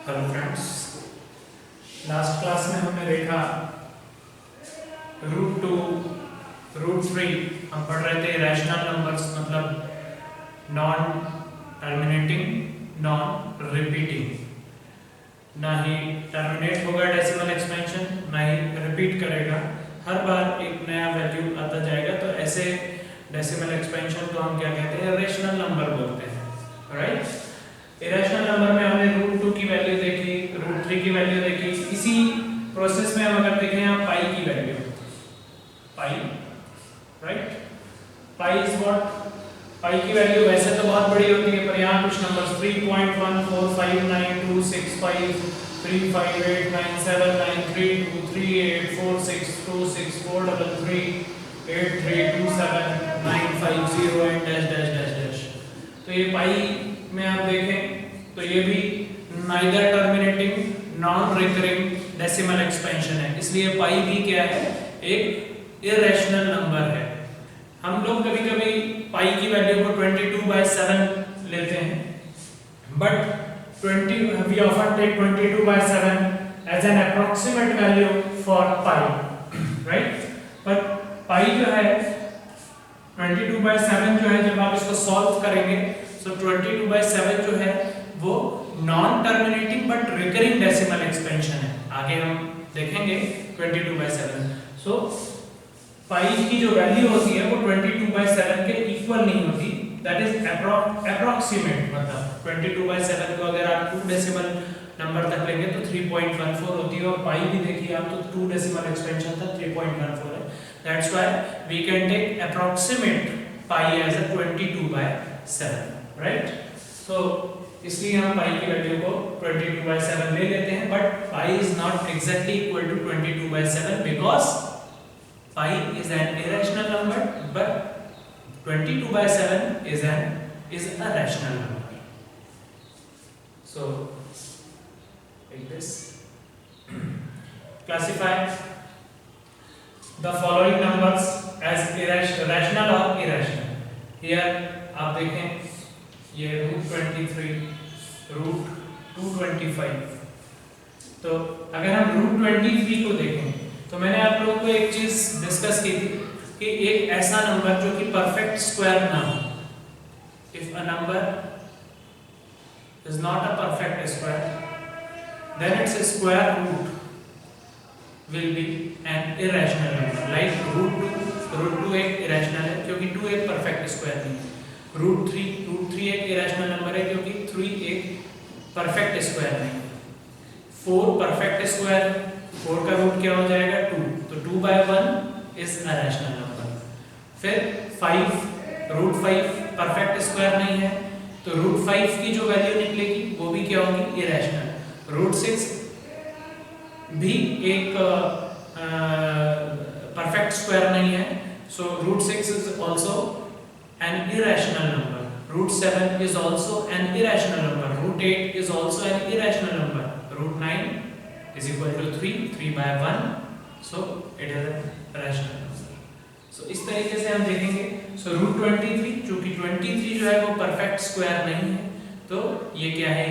Hello friends, last class में हमने देखा रूट 2 रूट 3 हम पढ़ रहे थे रैशनल नंबर्स मतलब नॉन टर्मिनेटिंग नॉन रिपीटिंग। ना ही टर्मिनेट होगा डेसिमल एक्सपेंशन, ना ही रिपीट करेगा, हर बार एक नया वैल्यू आता जाएगा। तो ऐसे डेसिमल एक्सपेंशन को हम क्या कहते हैं, रेशनल नंबर बोलते हैं। राइट, इरेशनल नंबर में हमने रूट 2 की वैल्यू देखी, रूट 3 की वैल्यू देखी। इसी प्रोसेस में हम अगर देखें यहाँ पाई की value, pi, right, pi is what, pi की वैल्यू वैसे तो बहुत बड़ी होती है, पर यहाँ कुछ numbers 3.145926583458972643384626433832795 and dash dash dash dash. तो ये पाई में आप देखें तो ये भी neither terminating non recurring decimal expansion है, इसलिए पाई भी क्या है, एक इरेशनल नंबर है। हम लोग कभी कभी पाई की वैल्यू को 22/7 लेते हैं, but we often take 22/7 as an approximate value for pi, right? पर पाई जो है 22/7 जो है, जब आप इसको सॉल्व करेंगे तो 22/7 जो है वो non terminating but recurring decimal expansion है। आगे हम देखेंगे 22/7। सो पाई की जो वैल्यू होती है वो 22/7 के इक्वल नहीं होती, दैट इज अप्रोक्सीमेट। मतलब 22/7 को अगर आप 2 डेसिमल नंबर तक लेंगे तो 3.14 होती है, और पाई भी देखिए आप तो 2 डेसिमल एक्सपेंशन था 3.14 है। That's why we can take approximate pi as a 22/7, right. So इसलिए हम पाई की वैल्यू को 22/7 ले लेते हैं, but pi is not exactly equal to 22/7 because pi is an irrational number, but 22/7 is a rational number. So like this, classify the following numbers as rational or irrational. Here आप देखें ये √23, √225। तो अगर हम √23 को देखें तो मैंने आप लोगों को एक चीज डिस्कस की थी कि एक ऐसा नंबर जो कि परफेक्ट स्क्वायर ना हो, if a number is not a perfect square then its square root will be an irrational number, like √2 एक irrational है क्योंकि 2 एक perfect square नहीं है। √3 एक irrational number है क्योंकि 3 एक perfect square नहीं है। 4 perfect square, 4 का रूट क्या हो जाएगा 2, तो 2/1 is a rational number। फिर 5, √5 परफेक्ट स्क्वायर नहीं है, तो √5 की जो वैल्यू निकलेगी वो भी क्या होगी, इरेशनल। √6 भी एक परफेक्ट स्क्वायर नहीं है, so √6 is also an irrational number. √7 is also an irrational number. √8 is also an irrational number. √9 is equal to 3/1, so it is a rational number. So इस तरीके से हम देखेंगे। सो √23 चूंकि 23 जो है वो परफेक्ट स्क्वायर नहीं है, तो ये क्या है,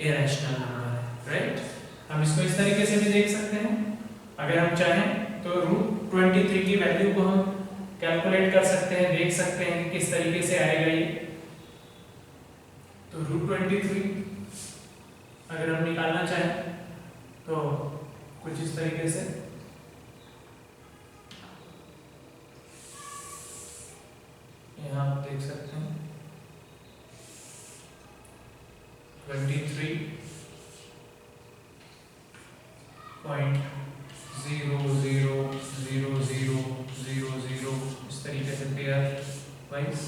इरेशनल नंबर है, राइट। हम इसको इस तरीके से भी देख सकते हैं, अगर हम चाहें तो √23 की वैल्यू को हम कैलकुलेट कर सकते हैं, देख सकते हैं कि किस तरीके से आएगा ये। तो √23 अगर हम निकालना चाहें तो कुछ इस तरीके से यहाँ आप देख सकते हैं 23.0000 इस तरीके से पेयर वाइज।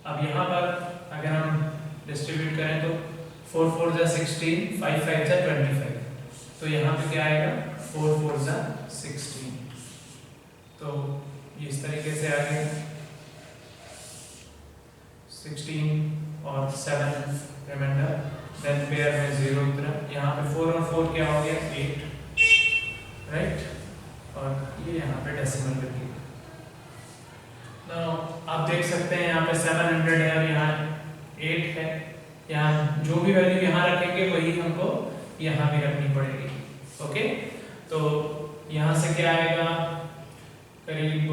अब यहाँ पर अगर हम डिस्ट्रीब्यूट करें तो 4 4 जा 16, 5 5 जा 25, तो यहाँ पे क्या आएगा 4 4 जा 16। तो ये इस तरीके से आ गया 16 और 7 रिमाइंडर, देन पेयर में 0 उतरा। यहाँ पे 4 और 4 क्या हो गया 8, राइट, और ये यहाँ पे डेसिमल करके। तो आप देख सकते हैं यहाँ पे 700 है और यहाँ 8 है, यहाँ जो भी वैल्यू यहाँ रखेंगे वही हमको यहाँ भी रखनी पड़ेगी। ओके, तो यहाँ से क्या आएगा, करीब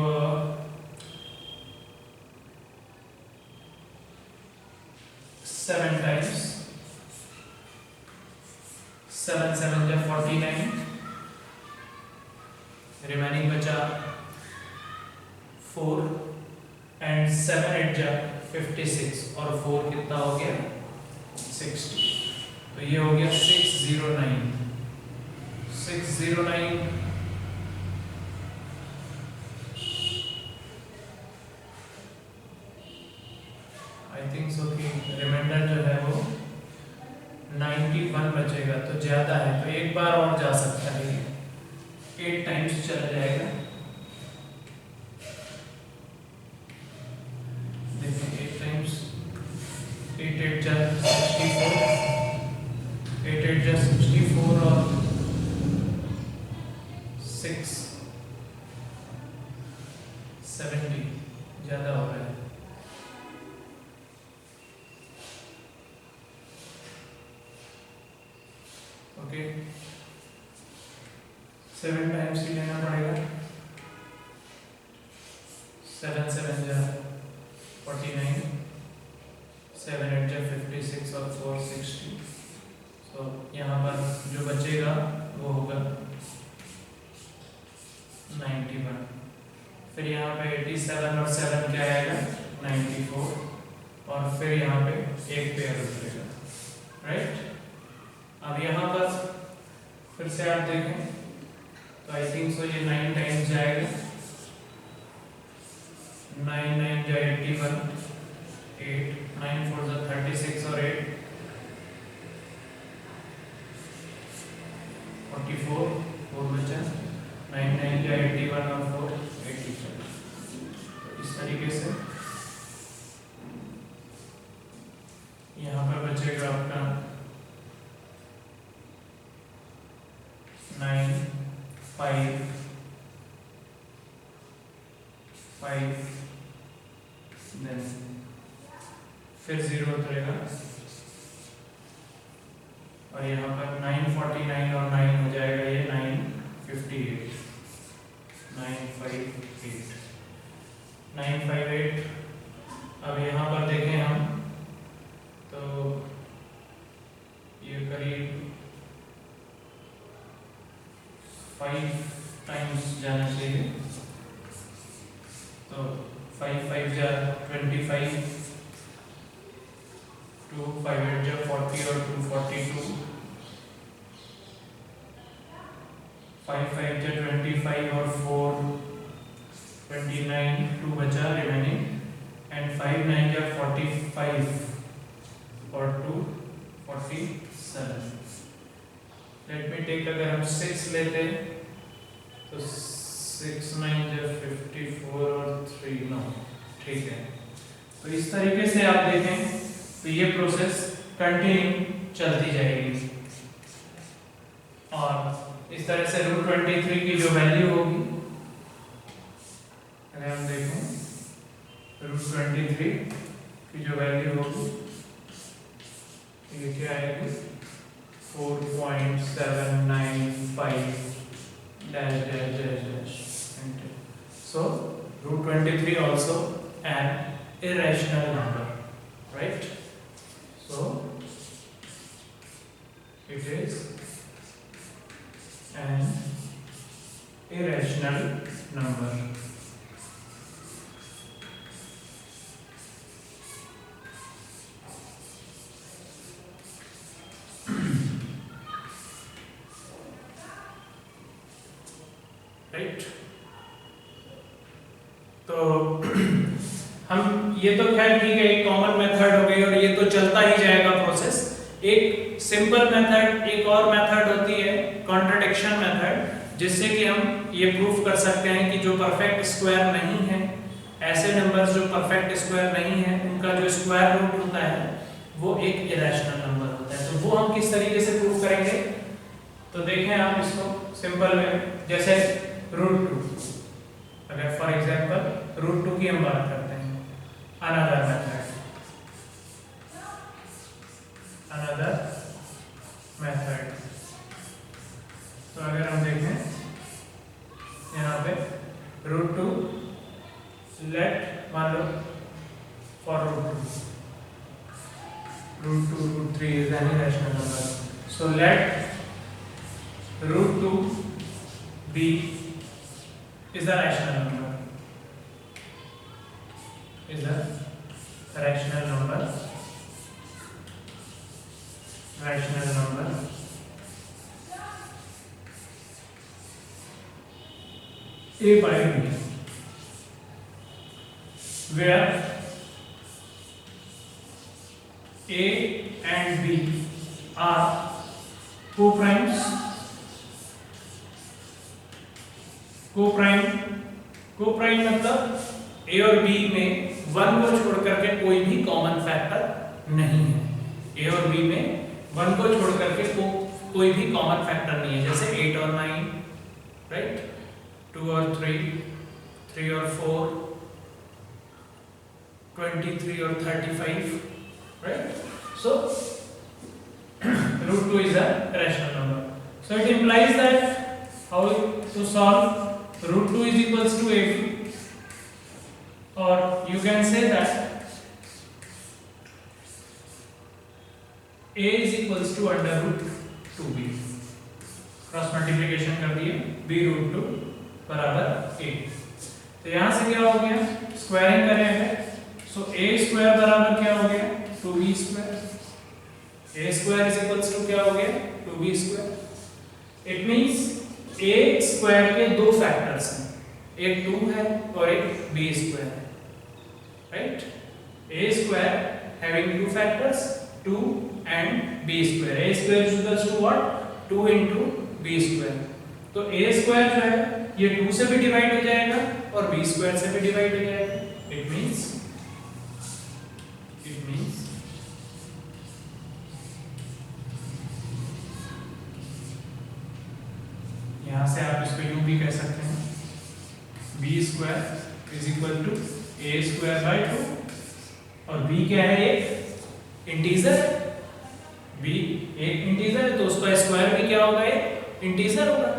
7 टाइम्स 7 7 जा 49, रिमेनिंग बचा 4 एंड 7 8 जा 56 और 4 कितना हो गया 60, तो ये हो गया 609 आई थिंक सो कि रिमाइंडर जो है वो 91 बचेगा, तो ज्यादा है, तो एक बार और जा सकता है, 8 टाइम्स चला जाएगा। देखिए 8 टाइम्स 8 8 जा 64, 8 8 जा 64 और 6 70 ज्यादा हो रहा है। ओके, 7 टाइम्स ही लेना पड़ेगा, 7 7 जा 49, 7 8 जा 56 और 4 60, तो यहाँ पर जो बचेगा वो होगा 91, फिर यहाँ पे 87 और 7 क्या आएगा 94, और फिर यहाँ पे एक पेयर उतरेगा, राइट। अब यहाँ पर फिर से आप देखें तो आई थिंक सो ये 9 टाइम्स जाएगा, 9 9 जा 81, 8 9 4 जा 36 और 8 44, 4 बचा, 9 9 जा 81 और 4 87, तो इस तरीके से यहाँ पर बचेगा आपका 9 5 5, देन फिर 0 उतरेगा, और यहाँ पर 949 और 9 हो जाएगा ये 958, 958, 958। अब यहाँ पर देखें हम तो ये करीब 5 टाइम्स जाना चाहिए, तो 5 5 जा 25, 2 5 8 जा 40 और 2 42, 5 5 जा 25 और 4 29, 2 बचा रिमेनिंग, एंड 5 9 जा 45 और 2 47। लेट मी टेक, अगर हम 6 लेते तो 6 9 जा 54 और 3 9, ठीक है। तो इस तरीके से आप देखें तो ये प्रोसेस कंटिन्यू चलती जाएगी, और इस तरह से रूट 23 की जो वैल्यू होगी, अगर हम देखें रूट 23 की जो वैल्यू होगी ये क्या आएगी 4.795 dash dash dash dash enter. So root 23 also an irrational number, right? So it is an irrational number. Right, तो हम ये तो खैर ठीक है, एक कॉमन मेथड हो गई और ये तो चलता ही जाएगा प्रोसेस। एक सिंपल मेथड, एक और मेथड होती है कॉन्ट्रडिक्शन मेथड, जिससे कि हम ये प्रूफ कर सकते हैं कि जो परफेक्ट स्क्वायर नहीं है, ऐसे नंबर्स जो परफेक्ट स्क्वायर नहीं है, उनका जो स्क्वायर रूट होता है वो एक इरेशनल नंबर होता है। तो वो हम किस तरीके से प्रूफ करेंगे, तो देखें आप इसको सिंपल में, जैसे रूट 2, अगर फॉर एग्जांपल रूट 2 की हम बात करते हैं, अनदर मेथड मेथड। तो अगर हम देखें यहाँ पे √2 लेट मान लो for √2 √3 is any rational number, so let √2 be is a rational number, is a rational number A by B, where A and B are co-primes, co-prime मतलब A और B में 1 को छोड़ करके कोई भी कॉमन फैक्टर नहीं है। A और B में 1 को छोड़ करके कोई भी कॉमन फैक्टर नहीं है, जैसे 8 और 9, राइट, 2 और 3, 3 और 4, 23 और 35, right? So √2 is a rational number. So it implies that how to solve √2 is equals to AB, or you can say that A is equals to √2B. Cross multiplication कर दिए, B √2 बराबर A। तो यहाँ से क्या हो गया, squaring करेंगे, सो A स्क्वायर बराबर क्या हो गया 2B square. A square is equals to क्या हो गया 2B square. It means A square के दो फैक्टर्स हैं, एक 2 है और एक B स्क्वायर है, right. A square having two factors 2 and B square. A square is equals to what 2 into B square. तो A स्क्वायर जो है ये 2 से भी डिवाइड हो जाएगा और B स्क्वायर से भी डिवाइड हो जाएगा। इट मींस यहां से आप इसको यूं भी कह सकते हैं, B square is equal to A square by 2, और B क्या है, एक इंटीजर। B एक इंटीजर है तो उसका स्क्वायर भी क्या होगा, एक इंटीजर होगा।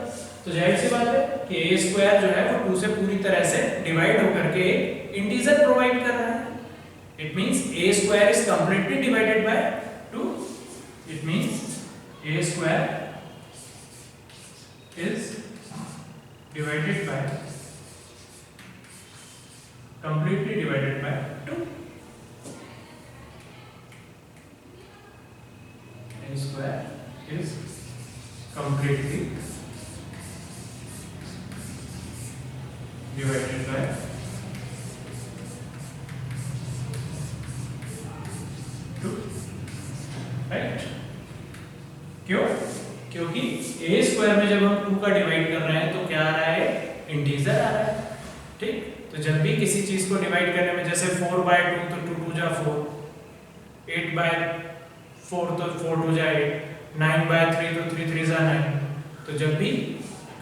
तो जाहिर सी बात है कि A स्क्वायर जो है वो 2 से पूरी तरह से डिवाइड होकर के एक इंटीजर प्रोवाइड कर रहा है। It means A square is completely divided by 2। It means A square is divided by completely divided by 2. A square is completely divided by 2, right? क्यों? क्योंकि A स्क्वायर में जब हम 2 का डिवाइड कर रहे हैं तो क्या आ रहा है, इंटीजर आ रहा है, ठीक। तो जब भी किसी चीज को डिवाइड करने में, जैसे 4 by 2 तो 2 2 जा 4, 8 by 4 तो 4 2 जा 8, 9 by 3 तो 3 3 जा 9। तो जब भी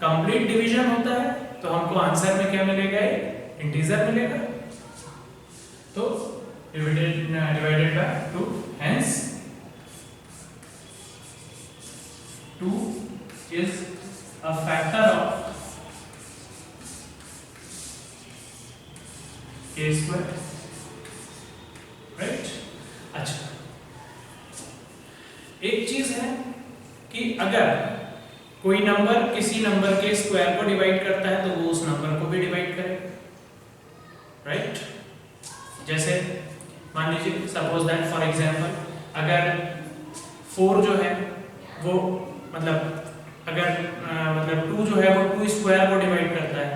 कंप्लीट डिवीजन होता है तो हमको आंसर में क्या मिलेगा, इंटीजर मिलेगा। तो divided by 2, hence 2 is a factor of A square, right? अच्छा, एक चीज है कि अगर कोई नंबर किसी नंबर के स्क्वायर को डिवाइड करता है तो वो उस नंबर को भी डिवाइड करेगा, राइट। जैसे मान लीजिए सपोज दैट फॉर एग्जांपल अगर 4 जो है वो मतलब 2 जो है वो 2 स्क्वायर को डिवाइड करता है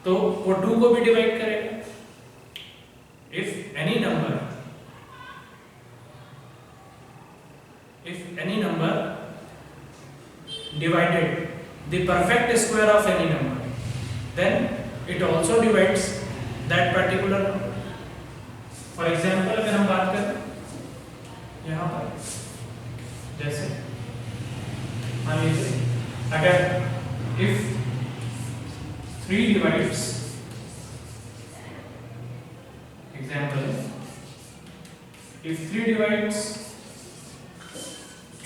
तो वो 2 को भी डिवाइड करेगा। If any number divided the perfect square of any number, then it also divides that particular number. For example अगर हम बात करें यहाँ पर, जैसे मान लीजिए अगर if 3 divides, example if 3 divides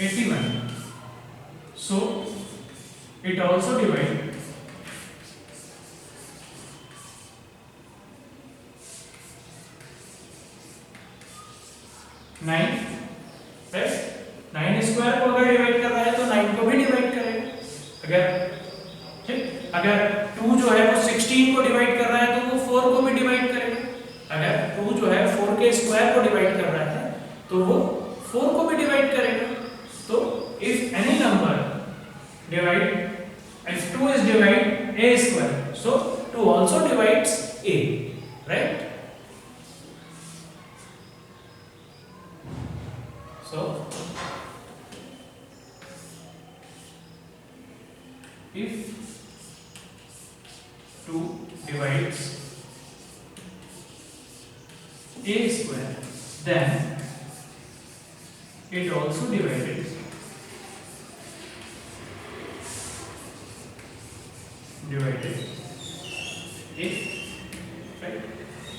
81. So it also divide 9, right. 9 square को अगर डिवाइड कर रहा है तो 9 को भी डिवाइड करेगा। अगर ठीक, अगर 2 जो है वो 16 को डिवाइड कर रहा है तो वो 4 को भी डिवाइड करेगा। अगर 2 जो है 4 के स्क्वायर को डिवाइड कर रहा है तो वो 4 को भी डिवाइड करेगा। तो if any number divide, if 2 is divide a square, so 2 also divides a, right? So if 2 divides a square, then it also divided a, right?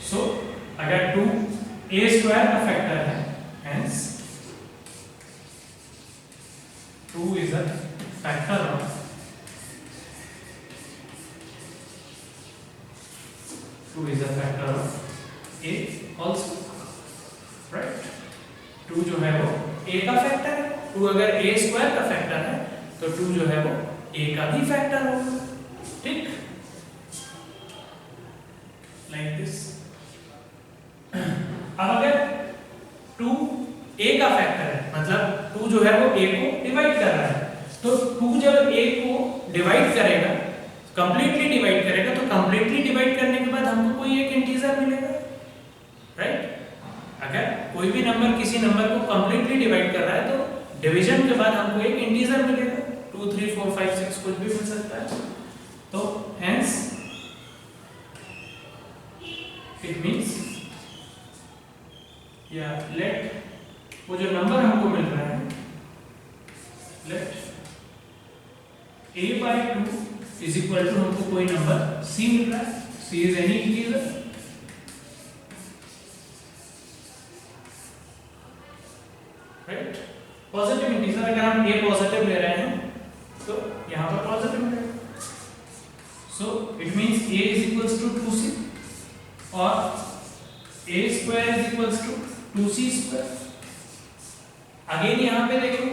So अगर 2 a square का फैक्टर है, hence 2 is a factor of a also, right? 2 जो है वो a का factor है। 2 अगर a square का फैक्टर है तो 2 जो है वो a का भी फैक्टर होगा, ठीक? Like this. अब अगर 2 a का फैक्टर है, मतलब 2 जो है वो a को डिवाइड कर रहा है, तो 2 जब a को डिवाइड करेगा, कंप्लीटली डिवाइड करेगा, तो कंप्लीटली डिवाइड करने के बाद हमको कोई एक इंटीजर मिलेगा, राइट? अगर कोई भी नंबर किसी नंबर को कंप्लीटली डिवाइड कर रहा है तो डिवीजन के बाद हमको एक इंटीजर मिलेगा। 2 3 4 5 6 कुछ भी मिल सकता है। तो हेंस इट मींस या लेट वो जो नंबर हमको मिल रहा है, late a by 2 is equal to हमको कोई नंबर c मिल रहा है। c is any integer, right? Positive integer, अगर हम a पॉजिटिव ले रहे हैं तो यहां पर पॉजिटिव मिलेगा। So it means a is equals to 2c और a square is equals to 2c square। Again यहां पे देखो,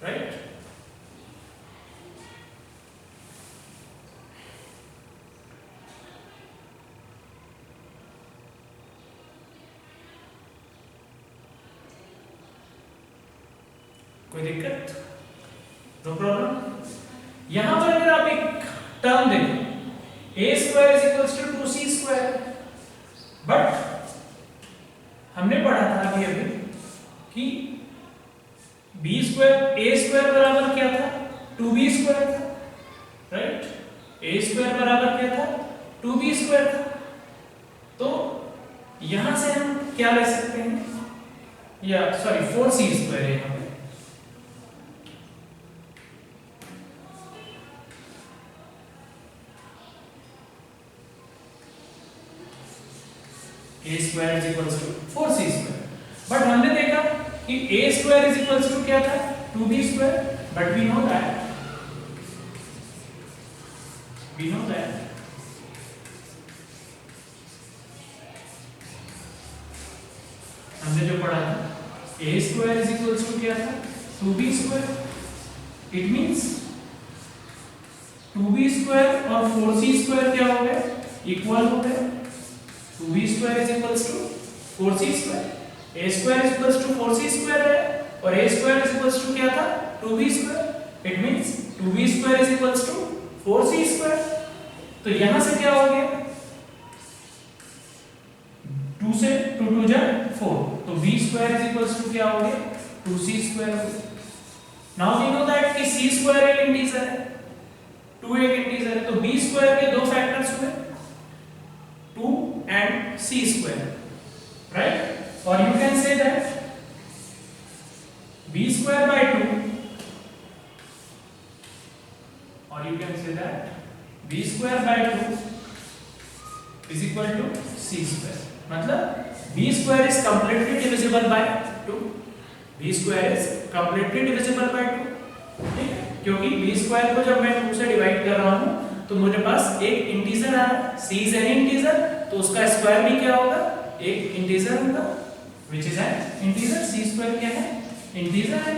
राइट? कोई दिक्कत? No problem. यहां पर अगर आप एक टर्म देखो, a square is equals to 2c square, but हमने पढ़ा था अभी अभी कि b स्क्वायर a स्क्वायर बराबर क्या था? 2b स्क्वायर था, राइट? a स्क्वायर बराबर क्या था? 2b स्क्वायर था। तो यहां से हम क्या ले सकते हैं, या सॉरी 4c स्क्वायर है यहां पे। a square is equals to 4c square, but हमने देखा कि a square is equals to क्या था? 2b square, but we know that हमने जो पढ़ा था a square is equals to क्या था? 2b square। It means 2b square और 4c square क्या हो गए? इक्वल हो गए। 2b square is equals to 4c square, a square is equals to 4c square है और a square is equals to क्या था? 2b square। It means 2b square is equals to 4c square। तो यहां से क्या हो गया? 2 से 2 2 जा 4, तो b square is equals to क्या हो गया? 2c square। Now we know that कि c square एक इंटीजर है, 2 एक इंटीजर है, तो b square के दो फैक्टर्स हुए, 2 and c square, right? Or you can say that b square by 2, or you can say that b square by 2 is equal to c square. मतलब b square is completely divisible by 2. b square is completely divisible by 2. ठीक है, क्योंकि b square को जब मैं 2 से divide कर रहा हूँ तो मुझे पास एक इंटीजर आ रहा है, c is an integer, तो उसका स्क्वायर भी क्या होगा, एक इंटीजर होगा, which is an integer. c square क्या है, इंटीजर है.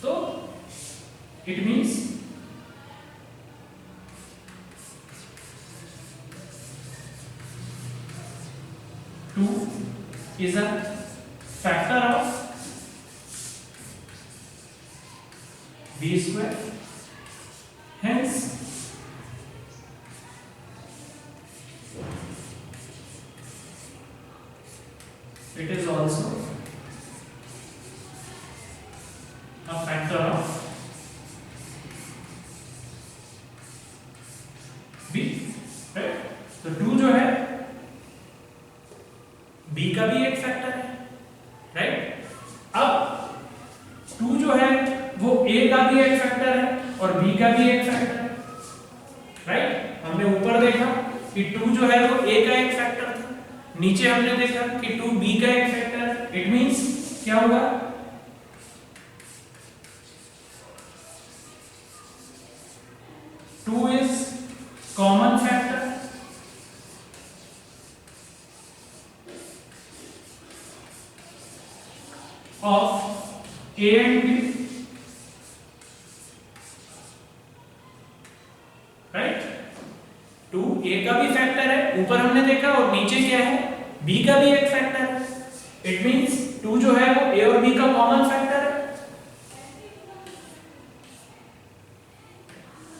तो it means two is a factor of b square. Hence it is also a factor of b, right? तो 2 जो है b का भी एक फैक्टर है, राइट? अब 2 जो है वो a का भी एक फैक्टर है और b का भी एक फैक्टर है, राइट? हमने ऊपर देखा कि 2 जो है वो a का एक फैक्टर था, नीचे हमने देखा कि 2 b का एक फैक्टर है. इट मींस क्या होगा, two is common factor of a and b, right? 2 a का भी फैक्टर है, ऊपर हमने देखा, और नीचे क्या है, b का भी एक फैक्टर है. इट मींस 2 जो है वो a और b का कॉमन फैक्टर है.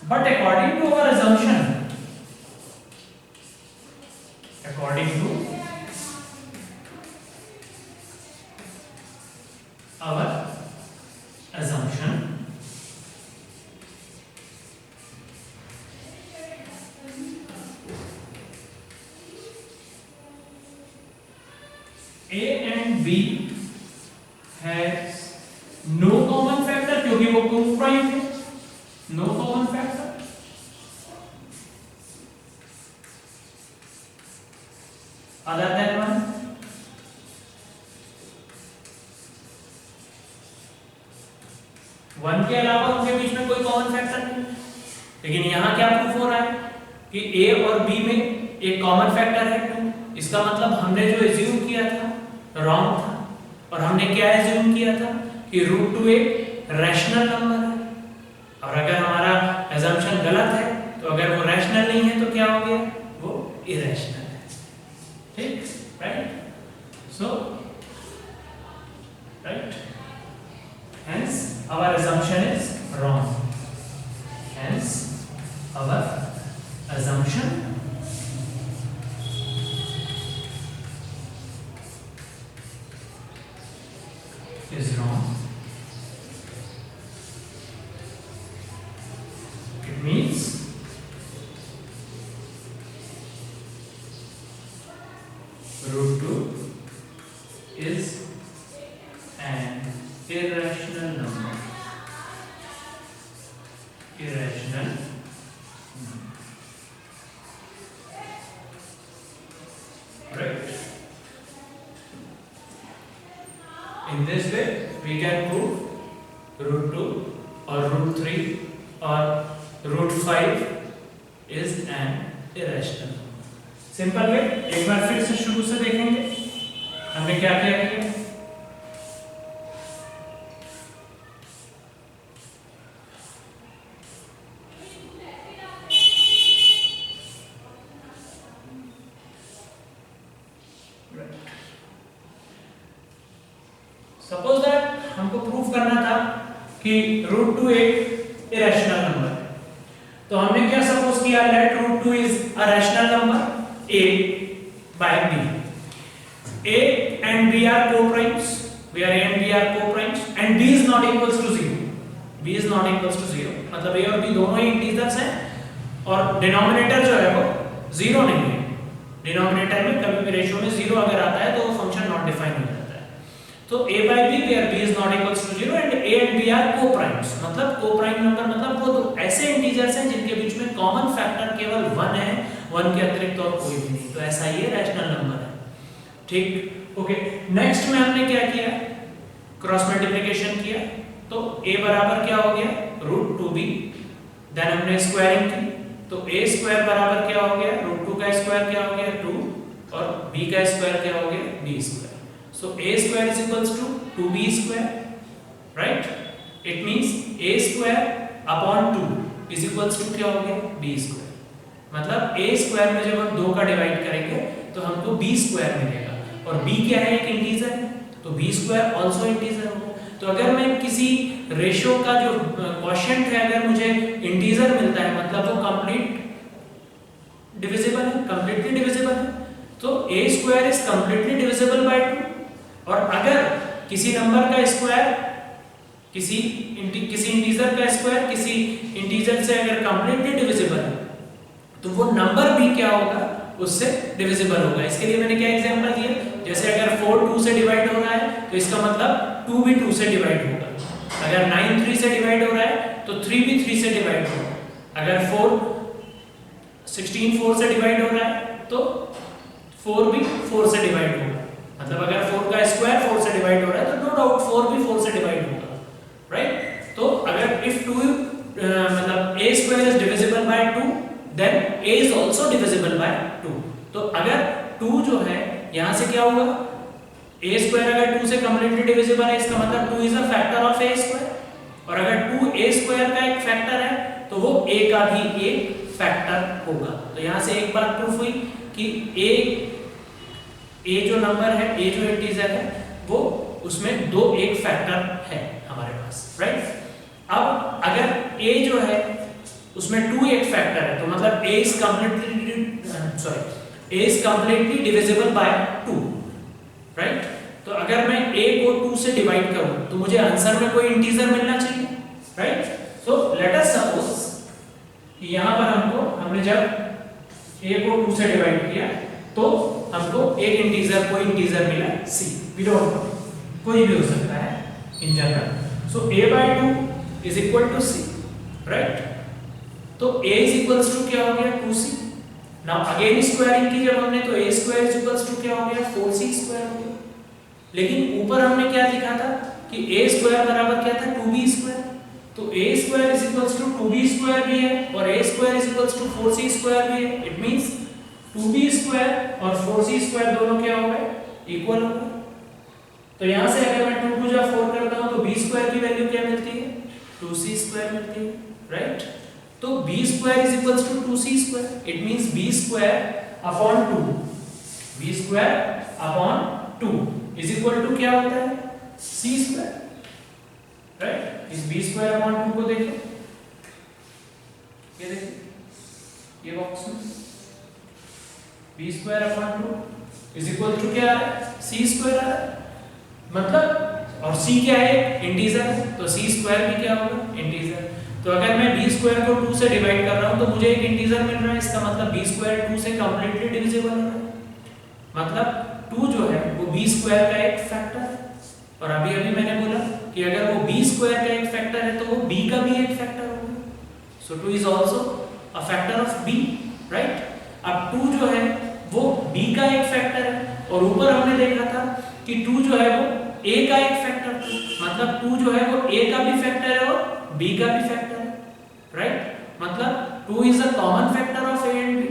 But according to our assumption, according to our assumption, a and b has no common factor क्योंकि वो co-prime है. No common factor. Other than 1. One के अलावा उनके बीच में कोई कॉमन फैक्टर नहीं. लेकिन यहाँ क्या प्रूफ हो रहा है कि a और b में एक कॉमन फैक्टर है 2. इसका मतलब हमने जो एज्यूम किया था रॉन्ग था, और हमने क्या एज्यूम किया था कि √2 एक रैशनल नंबर है. और अगर हमारा assumption गलत है तो अगर वो रैशनल नहीं है तो क्या हो गया, वो इरेशनल है. ठीक, right? So right, hence our assumption is wrong. Hence our assumption is wrong. It means √2 is an irrational number. Irrational number. Right? In this way, we can prove √2 or √3 or √5 is an irrational number. Simple way. एक बार फिर से शुरू से देखेंगे हमने क्या क्या किया. सपोज दैट हमको प्रूफ करना था कि √2 एक इरेशनल नंबर है, तो हमने क्या सपोज किया, let √2 is a rational number a by b. a and b are co-primes, where a and b are co-primes, and b is not equals to 0. b is not equals to 0 मतलब a और b दोनों ही integers हैं, और denominator जो है वो 0 नहीं है. डिनोमिनेटर में कभी भी रेशियो में 0 अगर आता है तो वो फंक्शन नॉट डिफाइन हो जाता है. तो a by b where b is not equals to 0 and a and b are co-primes, मतलब co-prime नंबर मतलब वो तो ऐसे इंटीजर्स हैं जिनके बीच में कॉमन फैक्टर केवल 1 है, 1 के अतिरिक्त और कोई भी नहीं, तो ऐसा ये रैशनल नंबर है। ठीक, ओके। नेक्स्ट में हमने क्या किया, क्रॉस मल्टीप्लिकेशन किया, तो a बराबर क्या हो गया √2b, देन हमने स्क्वायरिंग की, तो a स्क्वायर बराबर क्या हो गया √2 का स्क्वायर क्या हो गया 2 और b का स्क्वायर क्या हो गया b square. So a square is equals to 2b square, right, it means a square upon 2 is equals to क्या हो गया b स्क्वायर, मतलब a स्क्वायर में जब हम 2 का डिवाइड करेंगे तो हमको b स्क्वायर मिलेगा, और b क्या है, एक इंटीजर है, तो b स्क्वायर आल्सो इंटीजर होगा। तो अगर मैं किसी रेशियो का जो क्वोशिएंट है अगर मुझे इंटीजर मिलता है मतलब वो कंप्लीट डिविजिबल है, कंप्लीटली डिविजिबल है, तो a square is completely divisible by 2, और अगर किसी नंबर का स्क्वायर किसी इंटीजर का स्क्वायर किसी इंटीजर से अगर कंप्लीटली डिविजिबल है तो वो नंबर भी क्या होगा उससे डिविजिबल होगा। इसके लिए मैंने क्या एग्जांपल दिया, जैसे अगर 4 2 से डिवाइड हो रहा है तो इसका मतलब 2 भी 2 से डिवाइड होगा, अगर 9 3 से डिवाइड हो रहा है तो 3 भी 3 से डिवाइड होगा, अगर 16 4 से डिवाइड हो रहा है तो 4 भी 4 से डिवाइड होगा, मतलब अगर 4 का स्क्वायर 4 से डिवाइड हो रहा है तो नो डाउट 4 भी 4 से डिवाइड होगा, राइट। तो अगर इफ 2 मतलब a square is divisible by 2 then a is also divisible by 2, तो अगर 2 जो है यहां से क्या होगा, a स्क्वायर अगर 2 से कंप्लीटली डिविजिबल है इसका मतलब 2 is a factor of a square, और अगर 2 a स्क्वायर का एक फैक्टर है तो वो a का भी एक फैक्टर होगा। तो यहां से एक बात प्रूफ हुई कि a जो नंबर है, a जो इंटीजर है वो उसमें दो एक फैक्टर है हमारे पास, राइट। अब अगर a जो है उसमें 2 एक फैक्टर है तो मतलब a is completely divisible by 2, right. तो अगर मैं a को 2 से डिवाइड करूं तो मुझे आंसर में कोई इंटीजर मिलना चाहिए, right. So let us suppose कि यहां पर हमने जब a को 2 से डिवाइड किया तो हमको एक इंटीजर कोई इंटीजर मिला c, वी डोंट नो, कोई भी हो सकता है in general. So a by 2 is equal to c, right. तो a इज इक्वल्स टू क्या हो गया 2c। नाउ अगेन स्क्वायरिंग की जब हमने तो a square is equals to क्या हो गया 4c स्क्वायर हो गया, लेकिन ऊपर हमने क्या लिखा था कि a स्क्वायर बराबर क्या था 2b स्क्वायर, तो a square is equals to 2b square भी है और a square is equals to 4c square भी है, इट मींस 2b स्क्वायर और 4c स्क्वायर दोनों क्या हो गए इक्वल हो गए। तो यहां से अगर मैं 2 को 4 करता हूं तो b स्क्वायर की वैल्यू क्या मिलती है 2c स्क्वायर मिलती है, राइट। तो b square is equals to 2c square, it means b square upon 2, b square upon 2 is equal to क्या होता है c स्क्वायर, राइट। इस b स्क्वायर अपॉन 2 को देखो, ये देखिए ये बॉक्स में b square upon 2 is equal to क्या है c स्क्वायर आ रहा है, मतलब और c क्या है इंटीजर है तो c स्क्वायर भी क्या होगा इंटीजर। तो अगर मैं b स्क्वायर को 2 से डिवाइड कर रहा हूं तो मुझे एक इंटीजर मिल रहा है, इसका मतलब b स्क्वायर 2 से कंप्लीटली डिविजिबल हो रहा है, मतलब 2 जो है वो b स्क्वायर का एक फैक्टर है, और अभी मैंने बोला कि अगर वो b स्क्वायर का एक फैक्टर है तो वो b का भी एक फैक्टर होगा, सो 2 is also a factor of b, right. अब 2 जो है वो b का एक फैक्टर है, और ऊपर हमने देखा था कि 2 जो है वो a का एक फैक्टर था, मतलब 2 जो है वो a का भी फैक्टर है और b का भी फैक्टर है, राइट। मतलब 2 is a common factor of a and b,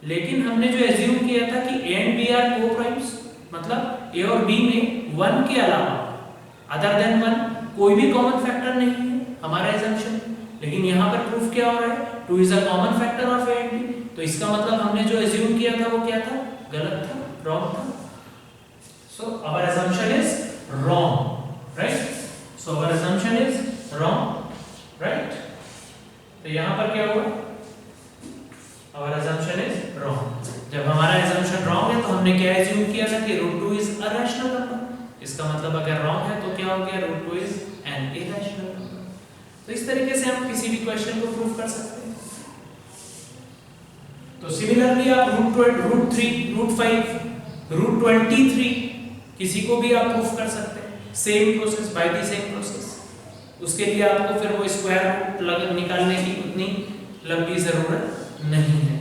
लेकिन हमने जो एज्यूम किया था कि a एंड b आर को-प्राइम्स, मतलब a और b में 1 के अलावा अदर देन 1 कोई भी कॉमन फैक्टर नहीं है हमारा एजम्पशन, लेकिन यहां पर प्रूफ क्या हो रहा है 2 is a common factor of a and b, तो इसका मतलब हमने जो एज्यूम किया था वो क्या था गलत था, रॉन्ग था। So our assumption is wrong, right? So our assumption is wrong, right? तो यहाँ पर क्या हुआ? Our assumption is wrong. जब हमारा assumption wrong है तो हमने क्या assume किया था कि √2 is a rational number. इसका मतलब अगर wrong है तो क्या हो गया √2 is an irrational number. तो इस तरीके से हम किसी भी क्वेश्चन को प्रूव कर सकते हैं। तो सिमिलरली आप √3, √5, √23 किसी को भी आप प्रूफ कर सकते हैं, same process, by the same process. उसके लिए आपको फिर वो स्क्वायर रूट निकालने की उतनी लंबी जरूरत नहीं है,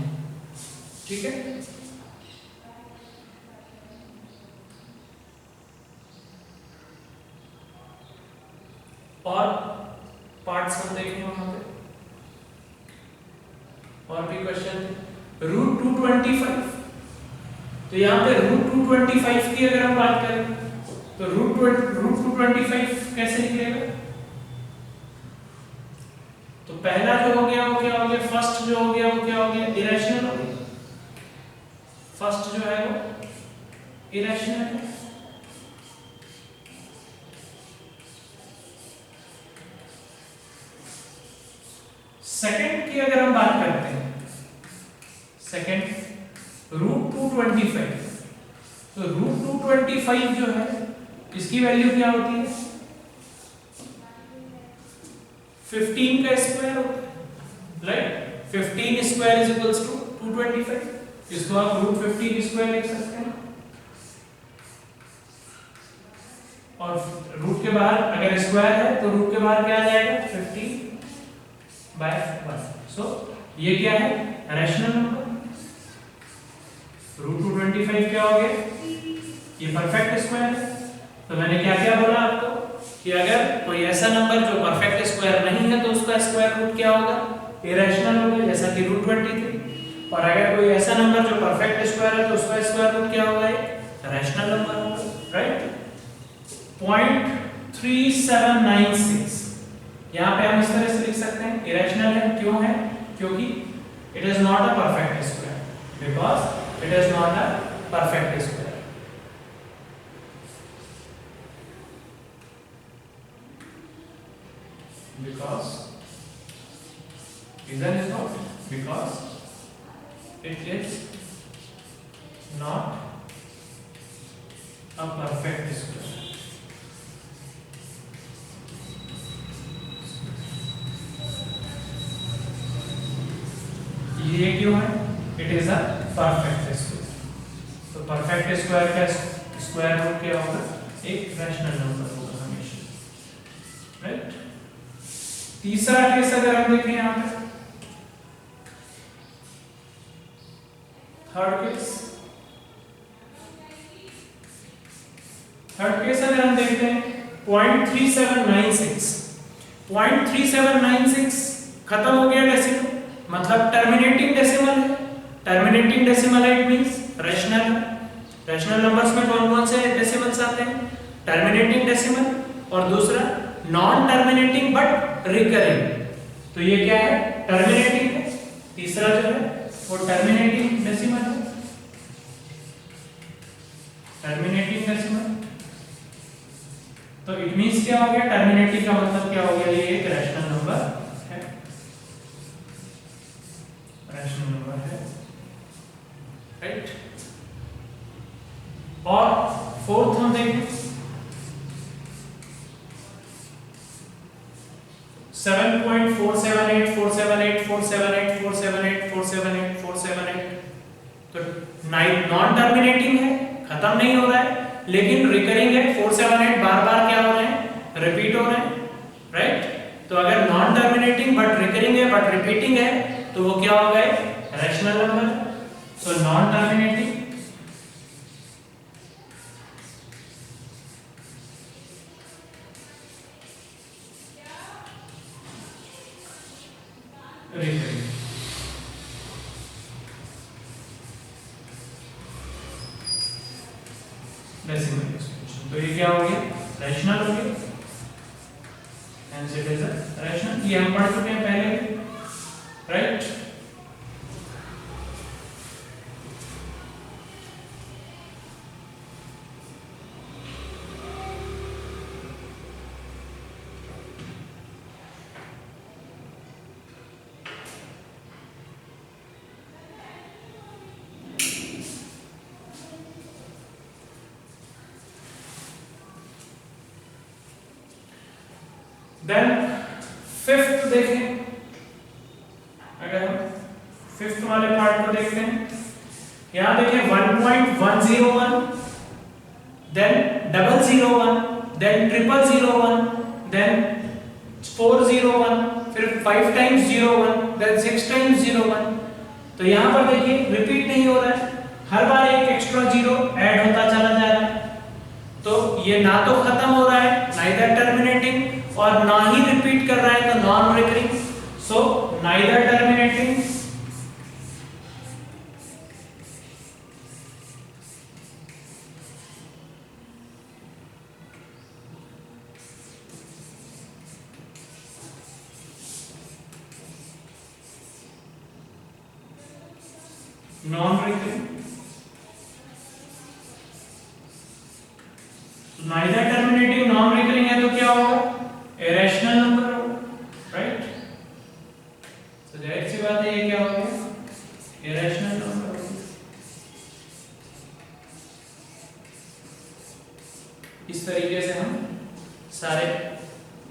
ठीक है। और पार्ट्स हम देखेंगे वहां पे, और भी क्वेश्चन रूट 225, तो यहाँ पे रूट 225 की अगर हम बात करें तो रूट 225 कैसे निकलेगा? तो पहला जो हो गया वो क्या हो गया, फर्स्ट जो हो गया वो क्या हो गया, इरेशनल हो गया। फर्स्ट जो है वो इरेशनल है। सेकंड की अगर हम बात करते हैं, सेकंड रूट 225, तो रूट 225 जो है इसकी वैल्यू क्या होती है, 15 का स्क्वायर होता है, right. 15 square is equals to 225, इसको आप रूट 15 स्क्वायर लिख सकते हैं। और रूट के बाहर अगर स्क्वायर है तो रूट के बाहर क्या आ जाएगा, 50/1। सो ये क्या है, रैशनल नंबर। रूट 225 क्या हो गया, ये परफेक्ट स्क्वायर है। तो मैंने क्या क्या बोला आपको कि अगर कोई ऐसा नंबर जो परफेक्ट स्क्वायर नहीं है तो उसका स्क्वायर रूट क्या होगा, इरेशनल होगा, जैसा कि रूट 23। और अगर कोई ऐसा नंबर जो परफेक्ट स्क्वायर है तो उसका स्क्वायर रूट क्या होगा, रैशनल नंबर होगा, राइट। 0.3796 यहाँ पे हम इस तरह से लिख सकते हैं, इरेशनल है। क्यों है, क्योंकि it is not a perfect square, because it is not a perfect square. Because reason is not because it is not a perfect square. ये क्यों है, it is a perfect square. तो परफेक्ट स्क्वायर का square root क्या होगा, एक rational number होगा हमेशा, राइट। तीसरा केस अगर हम देखें यहां पे, थर्ड केस अगर हम देखते हैं 0.3796, 0.3796 खत्म हो गया डेसिमल, मतलब टर्मिनेटिंग डेसिमल है। टर्मिनेटिंग डेसिमल है, इट मींस रैशनल है। रैशनल नंबर्स में कौन कौन से डेसिमल्स आते हैं, टर्मिनेटिंग डेसिमल और दूसरा नॉन टर्मिनेटिंग बट रिकरिंग। तो ये क्या है, टर्मिनेटिंग है। तीसरा जो है वो टर्मिनेटिंग डेसिमल है, टर्मिनेटिंग डेसिमल। तो इट मींस क्या हो गया, टर्मिनेटिंग का मतलब क्या हो गया, ये एक रैशनल नंबर है, रैशनल नंबर है, राइट। और फोर्थ हम देखें 7.478 478 478 478 478 478। तो नॉन टर्मिनेटिंग है, खत्म नहीं हो रहा है, लेकिन रिकरिंग है। 478 बार बार क्या हो रहे हैं, रिपीट हो रहे हैं, राइट। तो अगर नॉन टर्मिनेटिंग बट रिकरिंग है बट रिपीटिंग है तो वो क्या हो गए, rational number. So non terminating recurring. Decimal expression. तो ये क्या हो गया, रैशनल हो गया, hence it is a rational. ये हम पढ़ चुके हैं पहले, राइट। देन फिफ्थ देखें, अगर हम फिफ्थ वाले पार्ट को देखते हैं, यहां देखें 1.101, देन 001, then 0001, then 401, फिर 5 times 01, then 6 times 01। तो यहाँ पर देखिए रिपीट नहीं हो रहा है, हर बार एक एक्स्ट्रा जीरो ऐड होता चला जा रहा है। तो ये ना तो खत्म हो रहा है, नाइदर टर्मिनेटिंग, और ना ही रिपीट कर रहा है, तो non recurring. So neither terminating non recurring, neither terminating non recurring है तो क्या होगा, इरेशनल नंबर होगा, राइट। तो जाहिर सी बात है ये क्या होगा, इरेशनल नंबर होगा। इस तरीके से हम सारे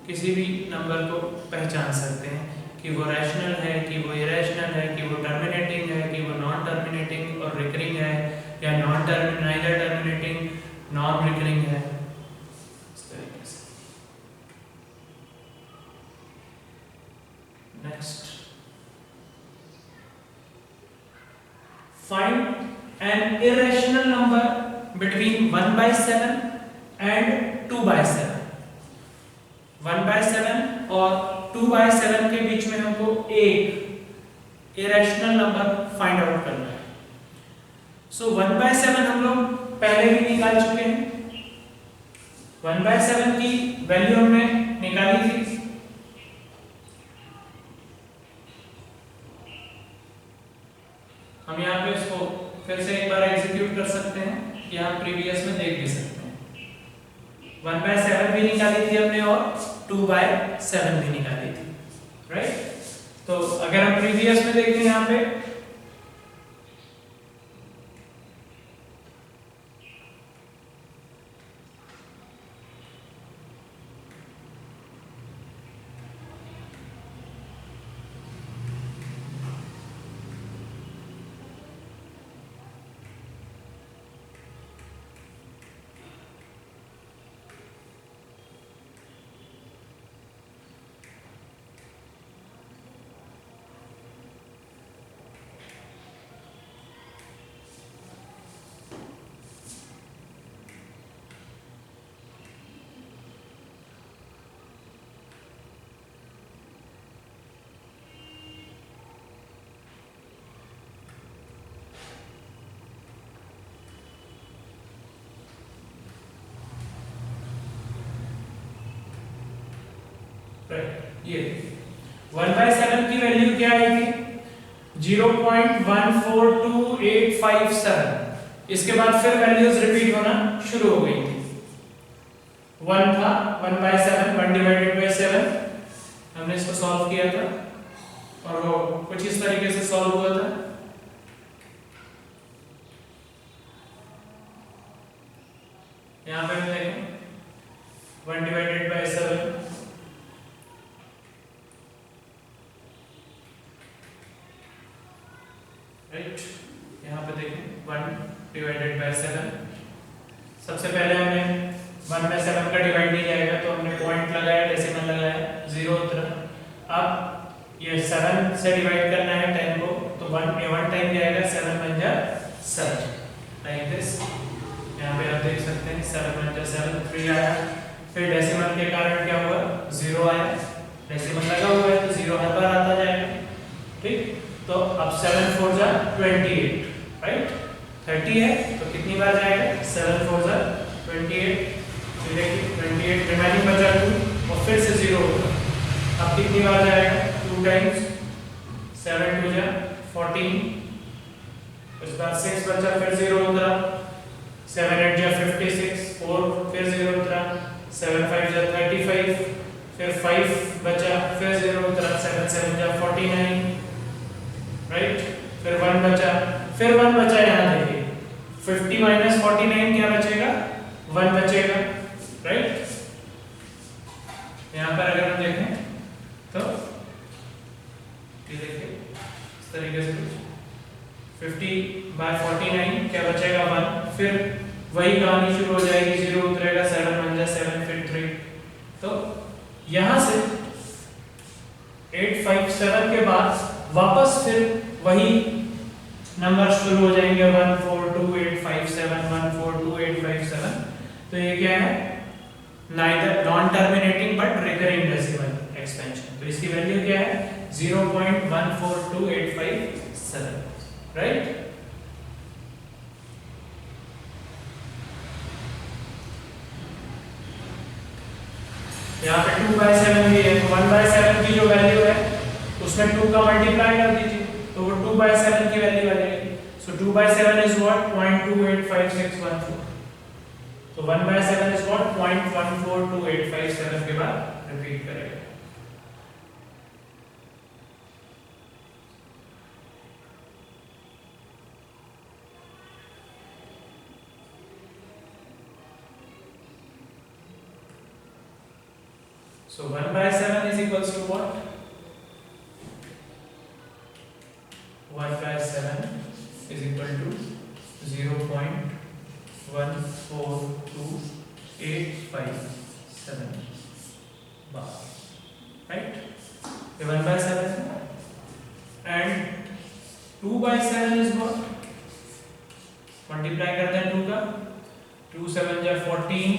किसी भी नंबर को पहचान सकते हैं कि वो रैशनल है, कि वो इरेशनल है, कि वो टर्मिनेटिंग है, कि वो नॉन टर्मिनेटिंग और रिकरिंग है, या non terminating neither terminating non recurring है। इस तरीके से। Next, find N irrational number between 1/7 and 2/7। 1/7 और 2/7 के बीच में हमको एक इरेशनल नंबर फाइंड आउट करना है। सो 1/7 हम लोग पहले भी निकाल चुके हैं। 1/7 की वैल्यू हमने निकाली थी, हम यहाँ पे इसको फिर से एक बार एग्जीक्यूट कर सकते हैं, यहाँ प्रीवियस में देख भी सकते हैं। 1/7 भी निकाली थी हमने और 2/7 भी निकाली थी, राइट। तो अगर हम प्रीवियस में देखें यहाँ पे, ये 1/7 की वैल्यू क्या आई थी, 0.142857। इसके बाद फिर वैल्यूज रिपीट होना शुरू हो गई थी। 1 था 1/7, 1/7 हमने इसको सॉल्व किया था और वो कुछ इस तरीके से सॉल्व हुआ था। यहाँ पे हम देखें 1/7, राइट। यहाँ पे देखें 1/7। सबसे पहले हमने 1/7 का डिवाइड नहीं जाएगा तो हमने पॉइंट लगाया, डेसिमल लगाया, 0 उतरा। अब ये 7 से डिवाइड करना है 10 को, तो 1 टाइम जाएगा, 7 बन जा 7, लाइक दिस। यहाँ पे आप देख सकते हैं 7 बन जा 7, 3 आया। फिर डेसिमल के कारण क्या हुआ, 0 आया। डेसिमल लगा हुआ है तो 0 हर बार आता जाएगा, ठीक। तो अब 7 4 जा 28, राइट। 30 है तो कितनी बार जाएगा, 7 4 जा 28, तो देखिए 28 रिमेनिंग बचा 2 और फिर से 0 होगा। अब कितनी बार जाएगा, 2 टाइम्स, 7 2 जा 14, उसके बाद 6 बचा, फिर 0 उतरा, 7 8 जा 56, 4 फिर 0 उतरा, 7 5 जा 35, फिर 5 बचा, फिर 0 उतरा, 7 7 जा 49, राइट। फिर 1 बचा, फिर 1 बचा। यहाँ देखिए 50 माइनस 49 क्या बचेगा, 1 बचेगा, राइट। यहाँ पर अगर हम देखें तो ये देखिए इस तरीके से 50/49 क्या बचेगा, 1। फिर वही कहानी शुरू हो जाएगी, 0 उतरेगा, वही नंबर शुरू हो जाएंगे 142857 142857। तो ये क्या है, neither non terminating but recurring decimal expansion. तो इसकी वैल्यू क्या है 0.142857, राइट। यहाँ पे 2/7 भी है, तो 1/7 की जो वैल्यू है उसमें 2 का मल्टीप्लाई कर दीजिए तो वो 2/7 की वैल्यू आ जाएगी। सो 2/7 इज व्हाट 0.285614। तो 1/7 इज व्हाट 0.142857 के बाद रिपीट करेगा। So 1/7 is equals to what? 1/7 is equal to 0.142857 bar, right? ये 1/7 है, and 2/7 is what? Multiply करते हैं 2 का, 2 7 जा 14,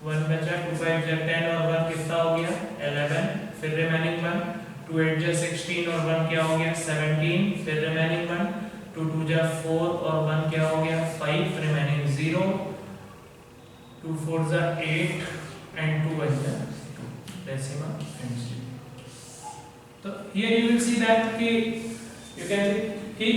1 बचा, 2 5 जा 10 और 1 कितना हो गया 11, फिर रिमेनिंग 1, 2 8 जा 16 और 1 क्या हो गया 17, फिर रिमेनिंग 1, 2 2 जा 4 और 1 क्या हो गया 5, रिमेनिंग 0, 2 4 जा 8 and 2 1 जा 2 decimal and 0. तो here you will see that कि you can see कि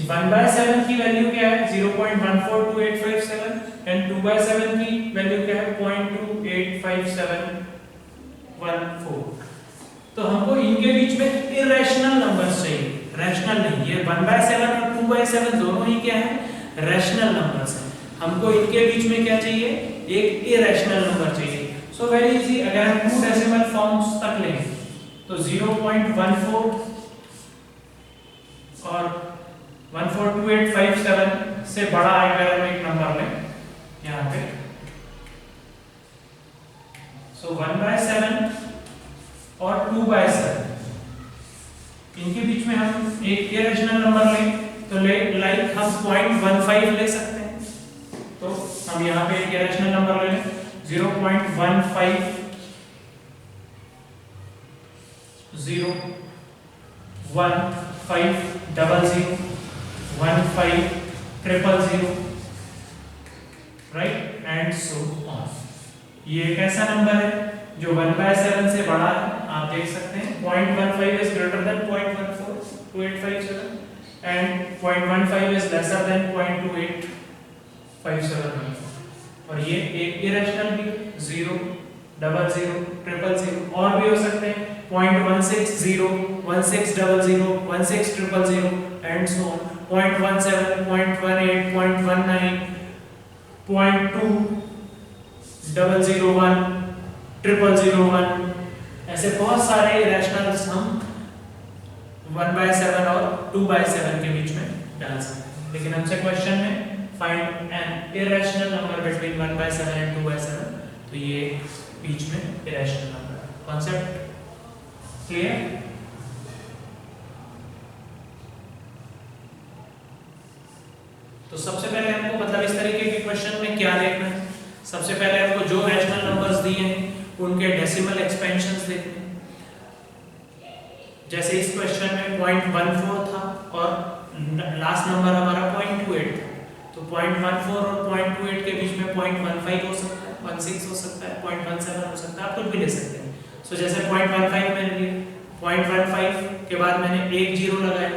1/7 की वैल्यू क्या है 0.142857 एंड 2/7 की वैल्यू क्या है 0.285714। तो हमको इनके बीच में इरेशनल नंबर्स चाहिए, रैशनल नहीं। ये 1/7 और 2/7 दोनों ही क्या है रैशनल नंबर्स हैं। हमको इनके बीच में क्या चाहिए एक इरेशनल नंबर चाहिए। सो वेरी इजी, अगर हम 2 डेसिमल फॉर्म्स तक लें तो 0.14 और 14287 से बड़ा अगर हम एक नंबर लें यहाँ पे, सो 1/7 और 2/7 इनके बीच में हम एक इरेशनल नंबर लें तो लाइक हम 0.15 ले सकते हैं। तो हम यहाँ पे एक इरेशनल नंबर ले लें 0.15 0 1 5 00 1 5 000, राइट, एंड सो ऑन। ये एक ऐसा नंबर है जो 1/7 से बड़ा है, आप देख सकते हैं 0.15 is greater than 0.142857 and 0.15 is lesser than 0.285714। और ये एक इरेशनल भी 0 00 000 और भी हो सकते हैं 0.160 1600 1600 एंड सो ऑन, 0.17 0.18 0.19 0.2 001 0001, ऐसे बहुत सारे इरेशनल्स हम 1/7 और 2/7 के बीच में डाल सकते हैं। लेकिन हमसे क्वेश्चन में find N irrational number between 1/7 and 2/7, तो ये बीच में इरेशनल नंबर। Concept clear? तो सबसे पहले हमको मतलब इस तरीके के क्वेश्चन में क्या देखना है, सबसे पहले हमको जो रैशनल नंबर्स दिए हैं उनके डेसिमल एक्सपेंशंस देखने हैं। जैसे इस क्वेश्चन में 0.14 था और लास्ट नंबर हमारा 0.28 था, तो 0.14 और 0.28 के बीच में 0.15 हो सकता है, 16 हो सकता है, 0.17 हो सकता है, आप कुछ भी ले सकते हैं। सो जैसे 0.15 मैंने लिया, 0.15 के बाद मैंने एक जीरो लगाया,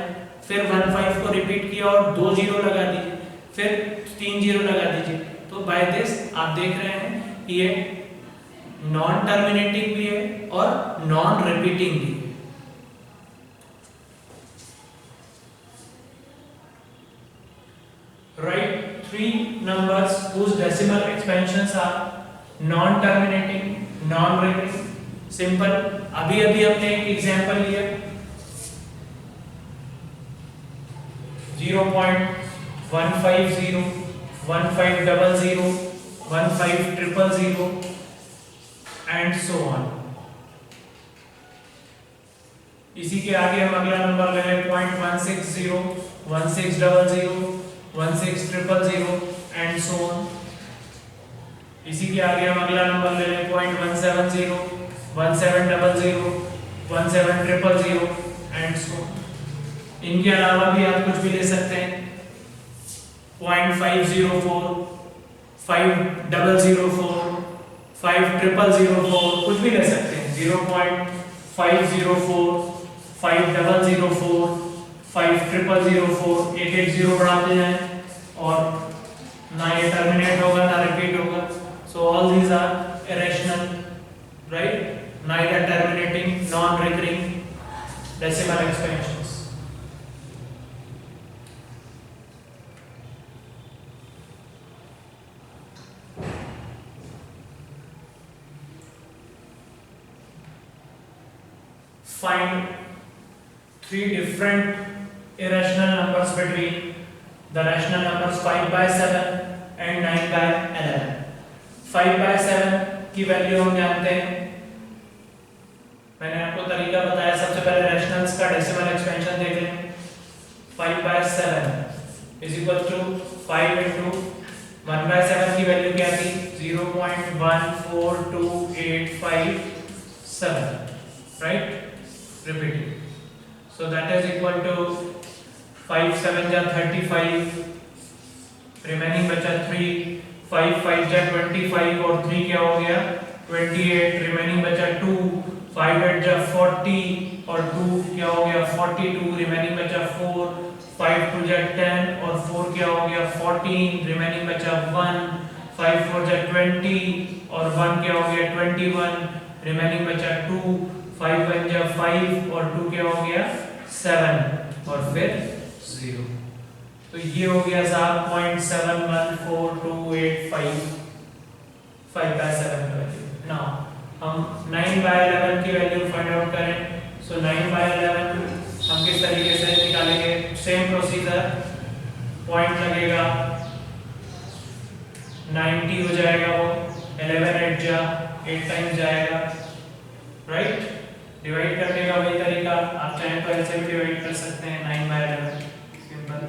फिर 15 को रिपीट किया और 2 जीरो लगा दीजिए, फिर 3 जीरो लगा दीजिए। तो बाय दिस आप देख रहे हैं कि ये नॉन टर्मिनेटिंग भी है और नॉन रिपीटिंग भी है। Write 3 numbers whose decimal expansions are non-terminating, non-repeating. Simple, अभी हमने एक एग्जांपल लिया 0.150 1500 15000 and so on। इसी के आगे हम अगला नंबर ले लें 0.160, 1600, 16000 एंड सो ऑन। इसी के आगे हम अगला नंबर ले लें 0.170, 1700, 17000 एंड सो ऑन। इनके अलावा भी आप कुछ भी ले सकते हैं 0.504, 5004, 5004, कुछ भी ले सकते हैं 0.504, 5004, 5004, एक एक जीरो बढ़ाते जाएं और ना ये टर्मिनेट होगा ना रिपीट होगा। So all these are irrational, right, neither terminating, non-recurring decimal expansions. Find three different irrational numbers between the rational numbers 5/7 and 9/11. 5/7 की वैल्यू हम जानते हैं, मैंने आपको तरीका बताया। सबसे पहले रैशनल्स का डेसिमल एक्सपेंशन देख लें। 5/7 इज इक्वल टू 5 into 1/7 की वैल्यू क्या थी 0.14287, right, repeating. So that is equal to 5 7 जा 35, रिमेनिंग बचा 3, 5 5 जा 25 और 3 क्या हो गया 28, रिमेनिंग बचा 2, 5 8 जा 40 और 2 क्या हो गया 42, रिमेनिंग बचा 4, 5 2 जा 10 और 4 क्या हो गया 14, रिमेनिंग बचा 1, 5 4 जा 20 और 1 क्या हो गया 21, रिमेनिंग बचा 2, 5 1 जा 5 और 2 क्या हो गया 7 और फिर 0। तो ये हो गया साहब 0.714285 5/7 का वैल्यू। नाउ हम 9/11 की वैल्यू फाइंड आउट करें। सो 9/11 हम किस तरीके से निकालेंगे, सेम प्रोसीजर, पॉइंट लगेगा 90 हो जाएगा, वो 11 8 जा 8 टाइम्स जाएगा, राइट। डिवाइड करने का वही तरीका, आप चाहें तो ऐसे भी डिवाइड कर सकते हैं 9/11, सिंपल।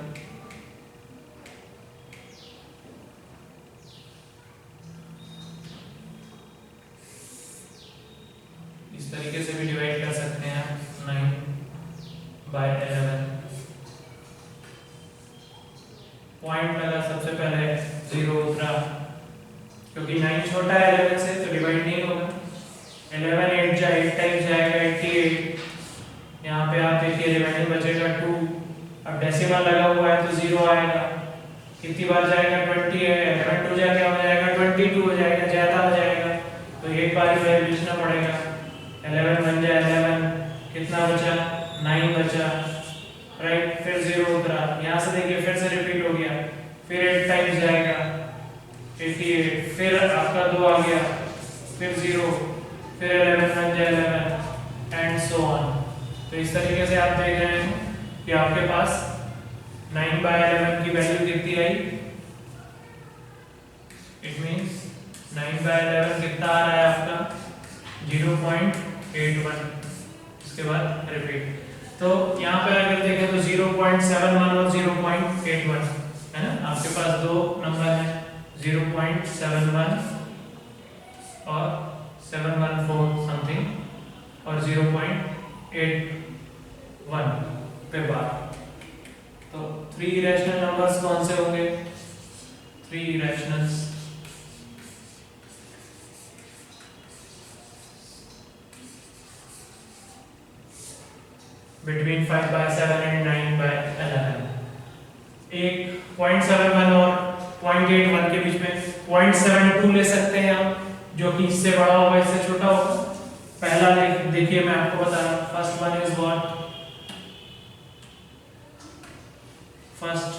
इस तरीके से भी डिवाइड कर सकते हैं 9/11। पॉइंट लगा, सबसे पहले 0 उतरा, क्योंकि 9 छोटा है 11 से तो डिवाइड नहीं होगा। 11 8 जा 8 टाइम्स जाएगा 88, यहाँ पे आप देखिए रिमेनिंग बचेगा 2। अब डेसिमल लगा हुआ है तो 0 आएगा, कितनी बार जाएगा 20 है, 11 2 जा क्या हो जाएगा 22 हो जाएगा, ज्यादा हो जाएगा तो एक बार ही लिखना पड़ेगा। 11 बन जाए 11, कितना बचा 9 बचा, राइट, फिर 0 उतरा, यहाँ से देखिए फिर से रिपीट हो गया, फिर 8 टाइम्स जाएगा 88, फिर आपका 2 आ गया, फिर 0, फिर 11 बन जाए 11 एंड सो ऑन। तो इस तरीके से आप देख रहे हैं कि आपके पास 9/11 की वैल्यू कितनी आई। इट मींस 9/11 कितना आ रहा है आपका 0.81। इसके बाद रिपीट, तो यहाँ पे अगर देखें तो 0.71 और 0.81 है ना, आपके पास दो नंबर है 0.71 और 714 समथिंग और 0.81 पे बार। तो 3 इरेशनल नंबर्स कौन से होंगे, 3 इरेशनल्स between 5/7 and 9/11। एक 0.71 और 0.81 के बीच में 0.72 ले सकते हैं आप, जो कि इससे बड़ा होगा इससे छोटा होगा। पहला देखिए मैं आपको बता रहा हूँ, first one is what, first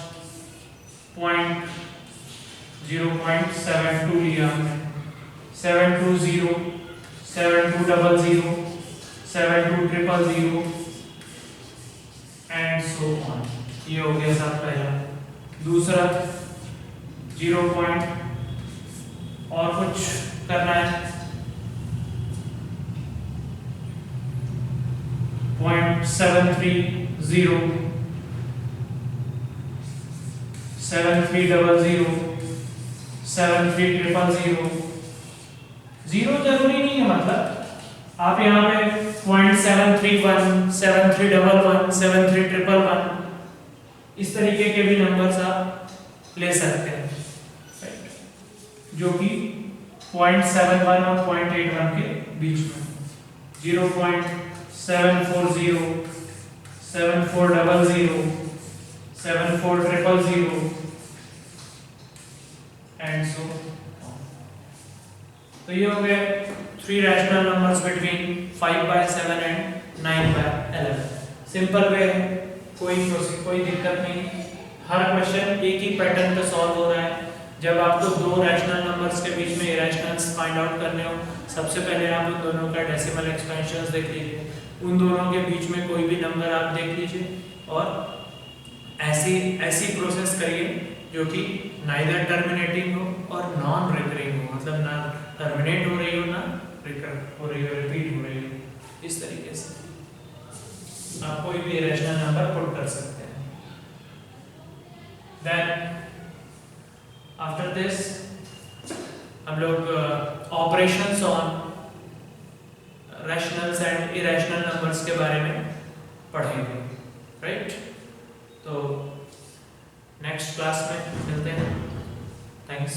point 0.72 लिया हमने, 720, 7200, 72000 एंड सो ऑन। ये हो गया साहब पहला। दूसरा 0 पॉइंट और कुछ करना है 730 7300 73000 जीरो जरूरी नहीं है, मतलब आप यहाँ पे 0.731 7311 73111 इस तरीके के भी नंबर्स आप ले सकते हैं, जो कि 0.71 और 0.81 के बीच में 0.740 7400 74000 एंड सो। तो ये हो गए 3 rational numbers between 5/7 and 9/11। Simple way है, कोई दिक्कत नहीं, हर क्वेश्चन एक ही पैटर्न पे सॉल्व हो रहा है। जब आपको दो रैशनल नंबर्स के बीच में इरेशनल्स फाइंड आउट करने हो, सबसे पहले आप उन दोनों का डेसिमल एक्सपेंशंस देख लीजिए, उन दोनों के बीच में कोई भी नंबर आप देख लीजिए और ऐसी प्रोसेस करिए जो कि नाइदर टर्मिनेटिंग हो और नॉन रिकरिंग हो, मतलब ना टर्मिनेट हो रही हो ना रिकर हो रही हो, रिपीट हो रही हो। इस तरीके से आप कोई भी इरेशनल नंबर पुट कर सकते हैं। देन आफ्टर दिस हम लोग operations on rationals and irrational numbers के बारे में पढ़ेंगे, राइट? तो नेक्स्ट क्लास में मिलते हैं। थैंक्स।